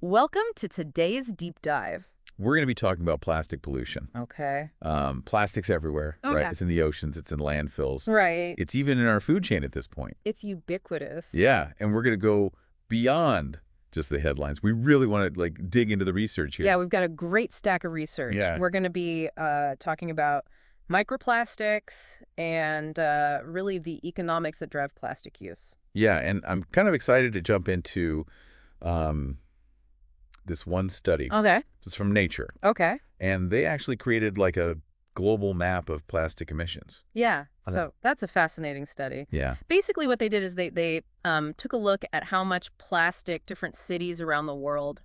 Welcome to today's deep dive. We're going to be talking about plastic pollution. Okay. Plastic's everywhere, Oh, right? yeah. It's in the oceans, it's in landfills. Right. It's even in our food chain at this point. It's ubiquitous. Yeah, and we're going to go beyond just the headlines. We really want to dig into the research here. Yeah, we've got a great stack of research. Yeah. We're going to be talking about microplastics and really the economics that drive plastic use. Yeah, and I'm kind of excited to jump into this one study. Okay. It's from Nature. Okay. And they actually created like a global map of plastic emissions. Yeah. So that's a fascinating study. Yeah. Basically what they did is they took a look at how much plastic different cities around the world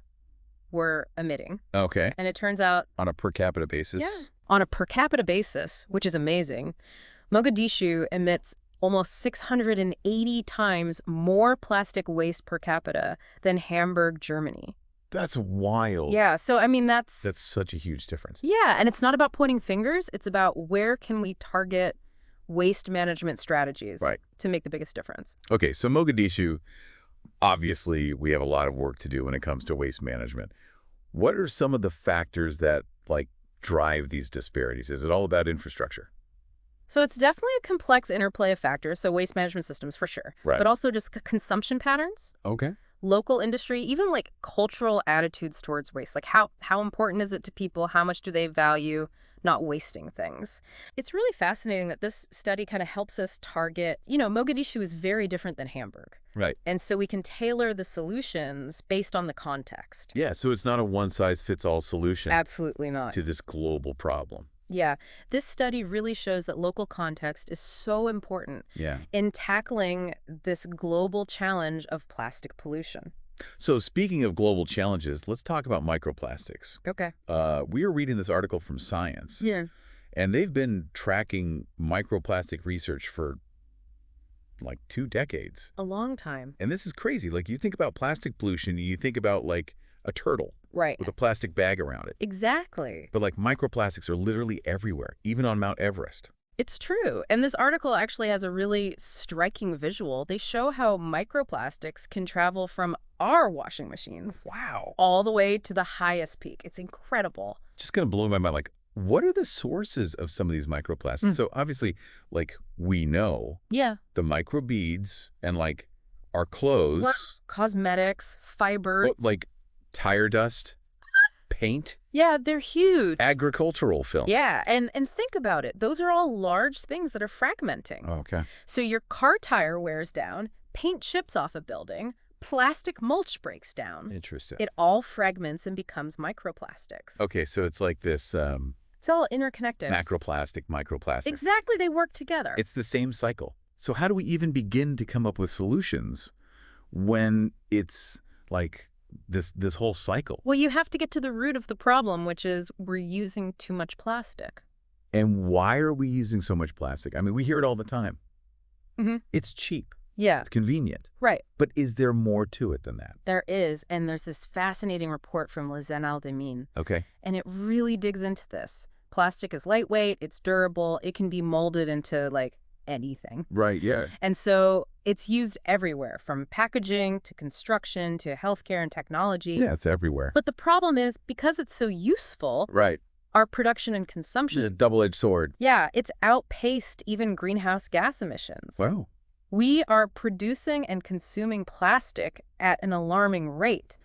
were emitting. Okay. And it turns out On a per capita basis. yeah. On a per capita basis, which is amazing, Mogadishu emits almost 680 times more plastic waste per capita than Hamburg, Germany. That's wild. Yeah, so I mean that's such a huge difference. yeah, and it's not about pointing fingers, it's about where can we target waste management strategies to make the biggest difference. Okay, so Mogadishu, obviously we have a lot of work to do when it comes to waste management. What are some of the factors that drive these disparities? Is it all about infrastructure? So it's definitely a complex interplay of factors, so waste management systems for sure, Right. but also just consumption patterns. Okay. Local industry, even cultural attitudes towards waste. How important is it to people? How much do they value not wasting things? It's really fascinating that this study kind of helps us target, Mogadishu is very different than Hamburg. Right. And so we can tailor the solutions based on the context. Yeah, so it's not a one-size-fits-all solution Absolutely not. to this global problem. Yeah, this study really shows that local context is so important Yeah. in tackling this global challenge of plastic pollution. So speaking of global challenges, let's talk about microplastics. Okay. We were reading this article from Science. Yeah. And they've been tracking microplastic research for 2 decades. A long time. And this is crazy. You think about plastic pollution, you think about a turtle Right. with a plastic bag around it. Exactly. But microplastics are literally everywhere, even on Mount Everest. It's true. And this article actually has a really striking visual. They show how microplastics can travel from our washing machines Wow. all the way to the highest peak. It's incredible. Just going to blow my mind. What are the sources of some of these microplastics? So obviously, we know Yeah. the microbeads and our clothes, Cosmetics, fiber. tire dust, paint, Yeah, they're huge. agricultural film. Yeah, and think about it. Those are all large things that are fragmenting. Okay. So your car tire wears down, paint chips off a building, plastic mulch breaks down. Interesting. It all fragments and becomes microplastics. Okay, so it's this It's all interconnected. macroplastic, microplastic. Exactly, they work together. It's the same cycle. So how do we even begin to come up with solutions when it's this whole cycle? Well, you have to get to the root of the problem, which is we're using too much plastic. And why are we using so much plastic? I mean, we hear it all the time. Mhm. It's cheap. Yeah, It's convenient. right. But is there more to it than that? There is, and there's this fascinating report from Lizen Al-Demin, Okay. and it really digs into this. Plastic is lightweight, it's durable, it can be molded into, anything. Right, yeah. And so it's used everywhere, from packaging to construction to healthcare and technology. Yeah, it's everywhere. But the problem is, because it's so useful, Right. our production and It's a consumption, double-edged sword. yeah, it's outpaced even greenhouse gas emissions. Wow. We are producing and consuming plastic at an alarming rate.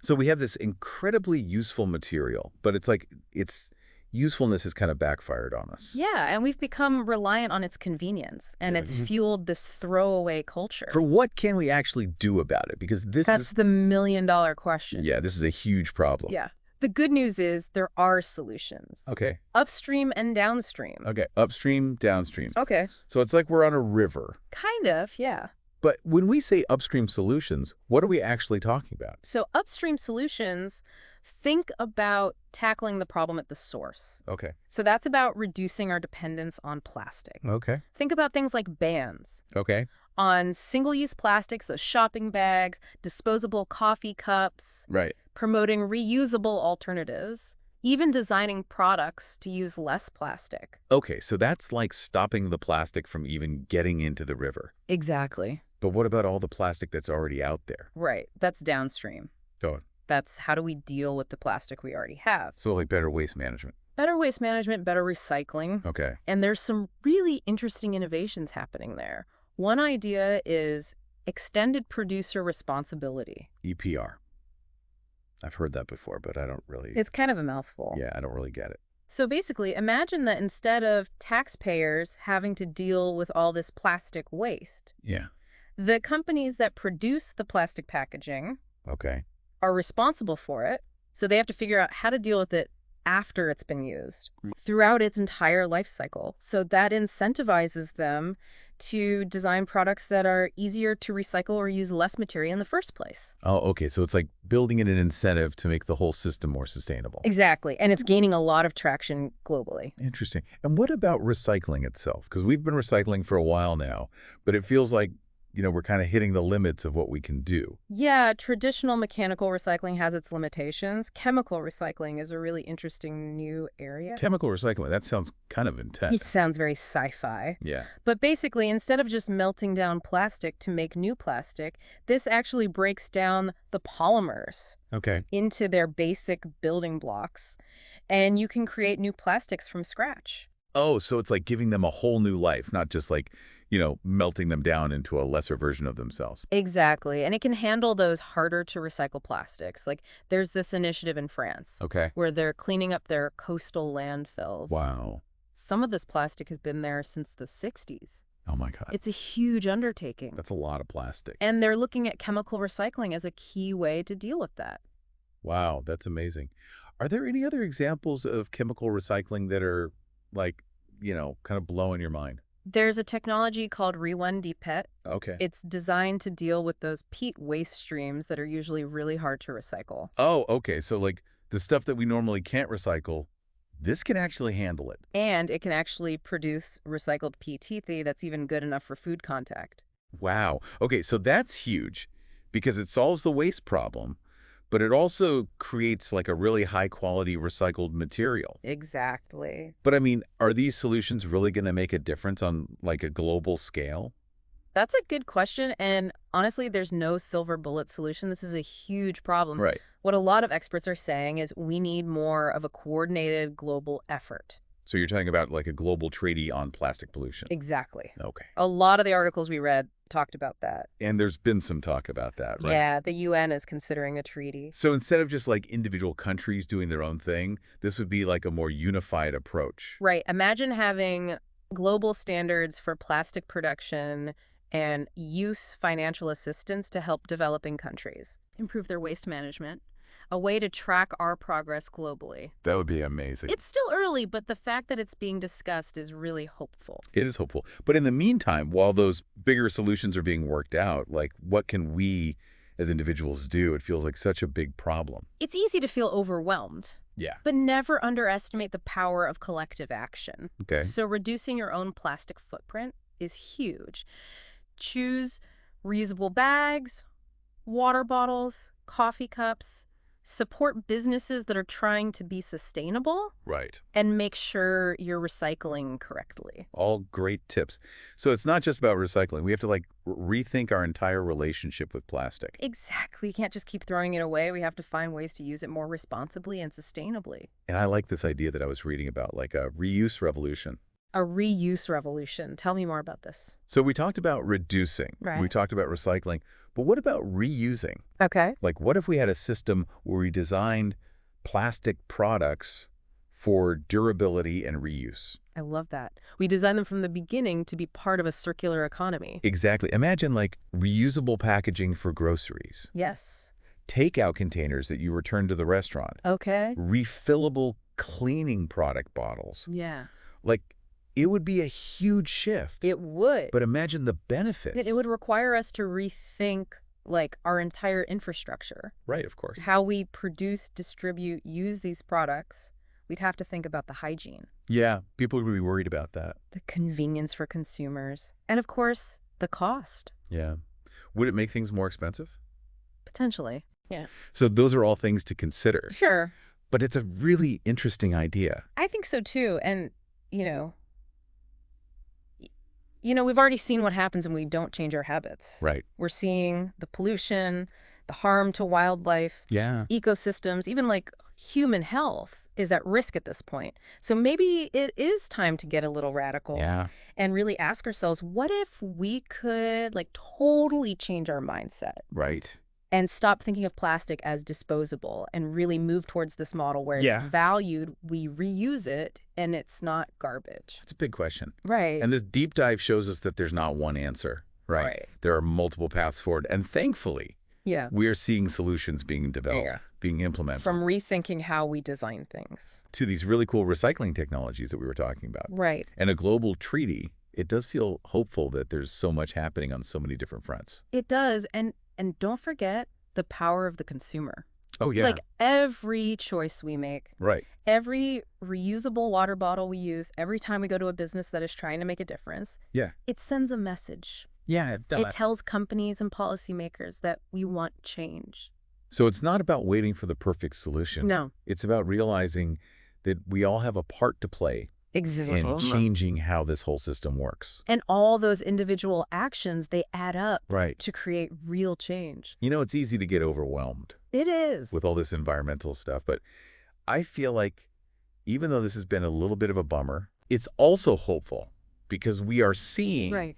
So we have this incredibly useful material, but its usefulness has kind of backfired on us. Yeah, and we've become reliant on its convenience, and it's fueled this throwaway culture. For what can we actually do about it? Because That's the million-dollar question. yeah, this is a huge problem. Yeah. The good news is there are solutions. Okay. Upstream and downstream. Okay. Upstream, downstream. Okay. So it's like we're on a river. Kind of, yeah. But when we say upstream solutions, what are we actually talking about? So upstream solutions, think about tackling the problem at the source. Okay. So that's about reducing our dependence on plastic. Okay. Think about things like bans Okay. on single-use plastics, those shopping bags, disposable coffee cups, Right. promoting reusable alternatives, even designing products to use less plastic. Okay, so that's like stopping the plastic from even getting into the river. Exactly. But what about all the plastic that's already out there? Right. That's downstream. Oh, That's how do we deal with the plastic we already have? So like better waste management. Better waste management, better recycling. Okay. And there's some really interesting innovations happening there. One idea is extended producer responsibility. EPR. I've heard that before, but I don't really... It's kind of a mouthful. Yeah, I don't really get it. So basically, imagine that instead of taxpayers having to deal with all this plastic waste, Yeah. the companies that produce the plastic packaging Okay. are responsible for it, so they have to figure out how to deal with it after it's been used, throughout its entire life cycle. So that incentivizes them to design products that are easier to recycle or use less material in the first place. Oh, okay. So it's like building in an incentive to make the whole system more sustainable. Exactly. And it's gaining a lot of traction globally. Interesting. And what about recycling itself? Because we've been recycling for a while now, but it feels like, we're kind of hitting the limits of what we can do. Yeah, traditional mechanical recycling has its limitations. Chemical recycling is a really interesting new area. Chemical recycling, that sounds kind of It intense. sounds very sci-fi. Yeah. But basically, instead of just melting down plastic to make new plastic, this actually breaks down the polymers Okay. into their basic building blocks, and you can create new plastics from scratch. Oh, so it's like giving them a whole new life, not just like, melting them down into a lesser version of themselves. Exactly, and it can handle those harder to recycle plastics. Like there's this initiative in France Okay. where they're cleaning up their coastal landfills. Wow. Some of this plastic has been there since the 60s. Oh my God. It's a huge undertaking. That's a lot of plastic. And they're looking at chemical recycling as a key way to deal with that. Wow, that's amazing. Are there any other examples of chemical recycling that are like, kind of blowing your mind? There's a technology called Re1D-PET. Okay. It's designed to deal with those peat waste streams that are usually really hard to recycle. Oh, okay. So like the stuff that we normally can't recycle, this can actually handle it. And it can actually produce recycled PET that's even good enough for food contact. Wow. Okay, so that's huge because it solves the waste problem, but it also creates like a really high quality recycled material. Exactly. But I mean, are these solutions really going to make a difference on like a global scale? That's a good question. And honestly, there's no silver bullet solution. This is a huge problem. Right. What a lot of experts are saying is we need more of a coordinated global effort. So you're talking about like a global treaty on plastic pollution. Exactly. Okay. A lot of the articles we read talked about that. And there's been some talk about that, right? Yeah, the UN is considering a treaty. So instead of just like individual countries doing their own thing, this would be like a more unified approach. Right. Imagine having global standards for plastic production and use financial assistance to help developing countries improve their waste management, a way to track our progress globally. That would be amazing. It's still early, but the fact that it's being discussed is really hopeful. It is hopeful. But in the meantime, while those bigger solutions are being worked out, like what can we as individuals do? It feels like such a big problem. It's easy to feel overwhelmed, Yeah. but never underestimate the power of collective action. Okay. So reducing your own plastic footprint is huge. Choose reusable bags, water bottles, coffee cups. Support businesses that are trying to be sustainable, Right. and make sure you're recycling correctly. All great tips. So it's not just about recycling. We have to like rethink our entire relationship with plastic. Exactly. You can't just keep throwing it away. We have to find ways to use it more responsibly and sustainably. And I like this idea that I was reading about, like a reuse revolution. A reuse revolution. Tell me more about this. So we talked about reducing. Right. We talked about recycling. But what about reusing? Okay. Like, what if we had a system where we designed plastic products for durability and reuse? I love that. We designed them from the beginning to be part of a circular economy. Exactly. Imagine like reusable packaging for groceries, Yes. takeout containers that you return to the restaurant, Okay. refillable cleaning product bottles. Yeah. Like, it would be a huge shift. It would. But imagine the benefits. It would require us to rethink, like, our entire infrastructure. Right, of course. How we produce, distribute, use these products. We'd have to think about the hygiene, Yeah, people would be worried about that. the convenience for consumers, and of course, the cost, Yeah. Would it make things more expensive? potentially. Yeah. So those are all things to consider. Sure. But it's a really interesting idea. I think so too. And, we've already seen what happens when we don't change our habits. Right. We're seeing the pollution, the harm to wildlife, Yeah. ecosystems, even like human health is at risk at this point. So maybe it is time to get a little radical Yeah. and really ask ourselves, what if we could like totally change our mindset Right. and stop thinking of plastic as disposable and really move towards this model where Yeah. it's valued, we reuse it, and it's not garbage. It's a big question. Right. And this deep dive shows us that there's not one answer, right? Right. There are multiple paths forward. And thankfully, Yeah. we are seeing solutions being developed, Yeah. being implemented From rethinking how we design things. to these really cool recycling technologies that we were talking about. Right. And a global treaty, it does feel hopeful that there's so much happening on so many different fronts. It does. And don't forget the power of the consumer. Oh, yeah. Like every choice we make, Right. every reusable water bottle we use, every time we go to a business that is trying to make a difference, Yeah. it sends a message. Yeah. It tells companies and policymakers that we want change. So it's not about waiting for the perfect solution. No. It's about realizing that we all have a part to play in changing how this whole system works. And all those individual actions, they add up Right. to create real change. You know, it's easy to get overwhelmed It is. with all this environmental stuff, but I feel like even though this has been a little bit of a bummer, it's also hopeful because we are seeing Right.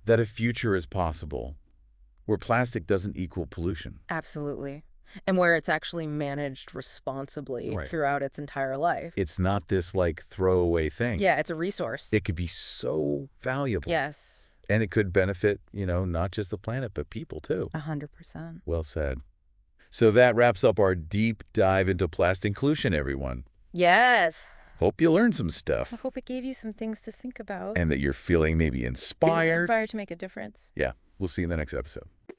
that a future is possible where plastic doesn't equal pollution. Absolutely. And where it's actually managed responsibly Right. throughout its entire life. It's not this like throwaway thing. Yeah, it's a resource. It could be so valuable. Yes. And it could benefit, you know, not just the planet, but people too. 100%. Well said. So that wraps up our deep dive into plastic inclusion, everyone. Yes. Hope you learned some I stuff hope it gave you some things to think about. and that you're feeling maybe inspired. Inspired to make a difference. Yeah, we'll see you in the next episode.